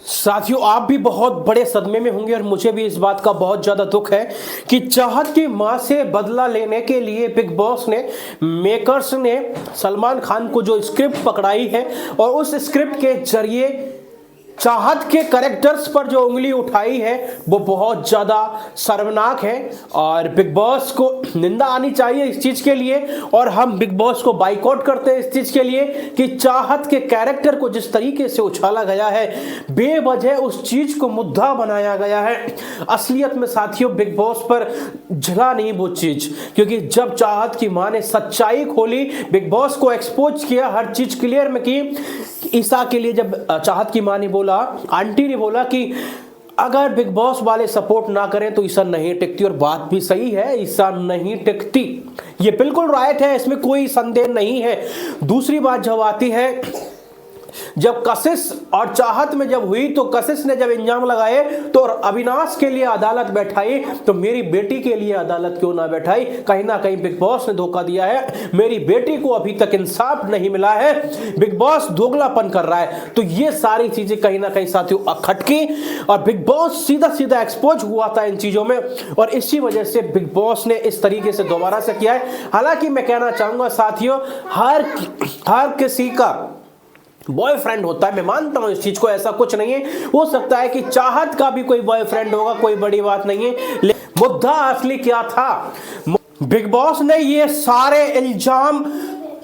साथियों, आप भी बहुत बड़े सदमे में होंगे और मुझे भी इस बात का बहुत ज्यादा दुख है कि चाहत की मां से बदला लेने के लिए बिग बॉस ने मेकर्स ने सलमान खान को जो स्क्रिप्ट पकड़ाई है और उस स्क्रिप्ट के जरिए चाहत के कैरेक्टर्स पर जो उंगली उठाई है वो बहुत ज्यादा शर्मनाक है और बिग बॉस को निंदा आनी चाहिए इस चीज के लिए। और हम बिग बॉस को बाइकआउट करते हैं इस चीज के लिए कि चाहत के कैरेक्टर को जिस तरीके से उछाला गया है, बेवजह उस चीज को मुद्दा बनाया गया है। असलियत में साथियों बिग बॉस पर झला नहीं वो चीज, क्योंकि जब चाहत की मां ने सच्चाई खोली, बिग बॉस को एक्सपोज किया, हर चीज क्लियर में की। ईसा के लिए जब चाहत की मां ने बोला, आंटी ने बोला कि अगर बिग बॉस वाले सपोर्ट ना करें तो ईसा नहीं टिकती, और बात भी सही है, ईसा नहीं टिकती, ये बिल्कुल राइट है, इसमें कोई संदेह नहीं है। दूसरी बात जब आती है, जब कशिश और चाहत में जब हुई तो कशिश ने जब इंजाम लगाए तो अविनाश के लिए अदालत बैठाई, तो मेरी बेटी के लिए अदालत क्यों ना बैठाई? कहीं ना कहीं बिग बॉस ने धोखा दिया है, मेरी बेटी को अभी तक इंसाफ नहीं मिला है, बिग बॉस दोगलापन कर रहा है। तो ये सारी चीजें कहीं ना कहीं साथियों खटकी और बिग बॉस सीधा सीधा एक्सपोज हुआ था इन चीजों में, और इसी वजह से बिग बॉस ने इस तरीके से दोबारा से किया है। हालांकि मैं कहना चाहूंगा साथियों, हर किसी का बॉयफ्रेंड होता है, मैं मानता हूं इस चीज को, ऐसा कुछ नहीं है। हो सकता है कि चाहत का भी कोई बॉयफ्रेंड होगा, कोई बड़ी बात नहीं है। मुद्दा असली क्या था? बिग बॉस ने ये सारे इल्जाम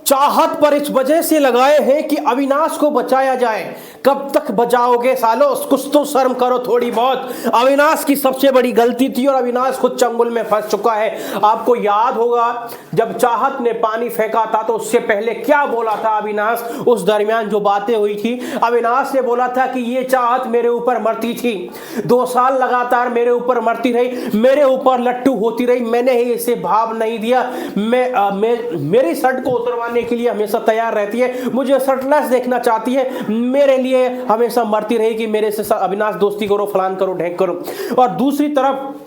चाहत पर इस वजह से लगाए हैं कि अविनाश को बचाया जाए। कब तक बचाओगे सालो? कुछ तो शर्म करो थोड़ी बहुत। अविनाश की सबसे बड़ी गलती थी और अविनाश खुद चंगुल में फंस चुका है। आपको याद होगा जब चाहत ने पानी फेंका था तो उससे पहले क्या बोला था अविनाश? उस दरमियान जो बातें हुई थी, अविनाश ने बोला था कि ये चाहत मेरे ऊपर मरती थी, 2 साल लगातार मेरे ऊपर मरती रही, मेरे ऊपर लट्टू होती रही, मैंने ही इसे भाव नहीं दिया। मेरी शर्ट को उतरवाने के लिए हमेशा तैयार रहती है, मुझे शर्टलेस देखना चाहती है, मेरे लिए हमेशा मरती रही कि मेरे से अविनाश दोस्ती करो, फलान करो, ढेंक करो। और दूसरी तरफ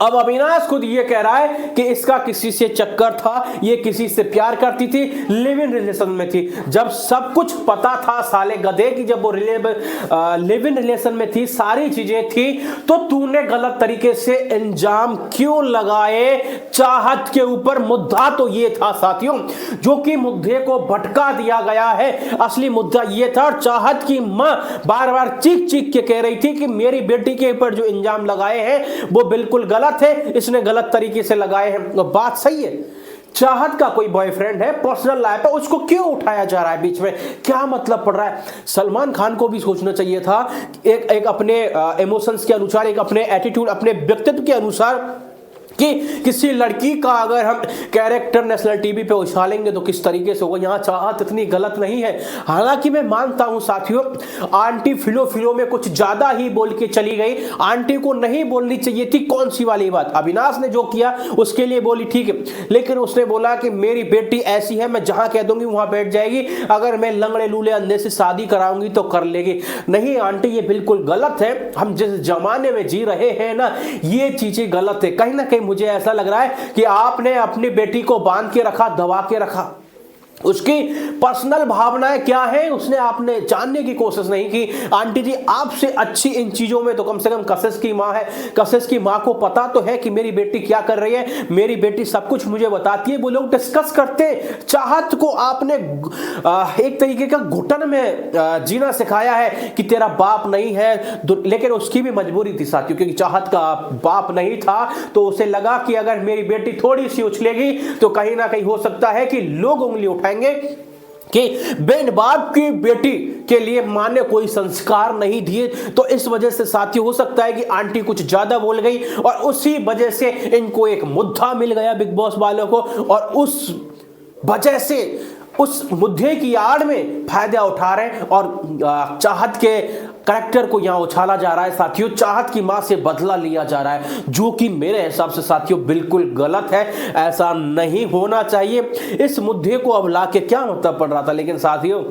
अब अविनाश खुद ये कह रहा है कि इसका किसी से चक्कर था, ये किसी से प्यार करती थी, लिव इन रिलेशन में थी। जब सब कुछ पता था साले गधे की, जब वो लिव इन रिलेशन में थी, सारी चीजें थी, तो तूने गलत तरीके से इल्जाम क्यों लगाए चाहत के ऊपर? मुद्दा तो ये था साथियों, जो कि मुद्दे को भटका दिया गया है। असली मुद्दा ये था और चाहत की मां बार बार चीख चीख के कह रही थी कि मेरी बेटी के ऊपर जो इल्जाम लगाए हैं वो बिल्कुल गलत है, इसने गलत तरीके से लगाए हैं। तो बात सही है, चाहत का कोई बॉयफ्रेंड है, पर्सनल लाइफ है, उसको क्यों उठाया जा रहा है बीच में? क्या मतलब पड़ रहा है? सलमान खान को भी सोचना चाहिए था, एक अपने इमोशंस के अनुसार, एक अपने एटीट्यूड, अपने व्यक्तित्व के अनुसार, कि किसी लड़की का अगर हम कैरेक्टर नेशनल टीवी पे उछालेंगे तो किस तरीके से होगा। यहाँ चाहत इतनी गलत नहीं है। हालांकि मैं मानता हूं साथियों, आंटी फिलो में कुछ ज्यादा ही बोल के चली गई, आंटी को नहीं बोलनी चाहिए थी। कौन सी वाली बात? अविनाश ने जो किया उसके लिए बोली, ठीक है, लेकिन उसने बोला कि मेरी बेटी ऐसी है, मैं जहां कह दूंगी वहां बैठ जाएगी, अगर मैं लंगड़े लूले अंधे से शादी कराऊंगी तो कर लेगी। नहीं आंटी, ये बिल्कुल गलत है। हम जिस जमाने में जी रहे हैं ना, ये चीजें गलत है। कहीं ना कहीं मुझे ऐसा लग रहा है कि आपने अपनी बेटी को बांध के रखा, दबा के रखा, उसकी पर्सनल भावनाएं क्या है उसने आपने जानने की कोशिश नहीं की। आंटी जी, आपसे अच्छी इन चीजों में तो कम से कम कशिश की मां है। कशिश की मां को पता तो है कि मेरी बेटी क्या कर रही है, मेरी बेटी सब कुछ मुझे बताती है। वो लोग डिस्कस करते। चाहत को आपने एक तरीके का घुटन में जीना सिखाया है कि तेरा बाप नहीं है, लेकिन उसकी भी मजबूरी थी साथियों, क्योंकि चाहत का बाप नहीं था तो उसे लगा कि अगर मेरी बेटी थोड़ी सी उछलेगी तो कहीं ना कहीं हो सकता है कि लोग उंगली उठाएंगे कि बेन बाप की बेटी के लिए मां ने कोई संस्कार नहीं दिए। तो इस वजह से साथी हो सकता है कि आंटी कुछ ज्यादा बोल गई और उसी वजह से इनको एक मुद्दा मिल गया बिग बॉस वालों को, और उस वजह से उस मुद्दे की आड़ में फायदा उठा रहे हैं और चाहत के कैरेक्टर को यहां उछाला जा रहा है साथियों। चाहत की मां से बदला लिया जा रहा है, जो कि मेरे हिसाब से साथियों बिल्कुल गलत है, ऐसा नहीं होना चाहिए। इस मुद्दे को अब लाके क्या मतलब पड़ रहा था? लेकिन साथियों,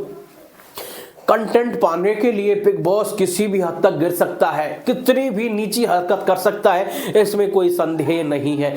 कंटेंट पाने के लिए बिग बॉस किसी भी हद तक गिर सकता है, कितनी भी नीची हरकत कर सकता है, इसमें कोई संदेह नहीं है।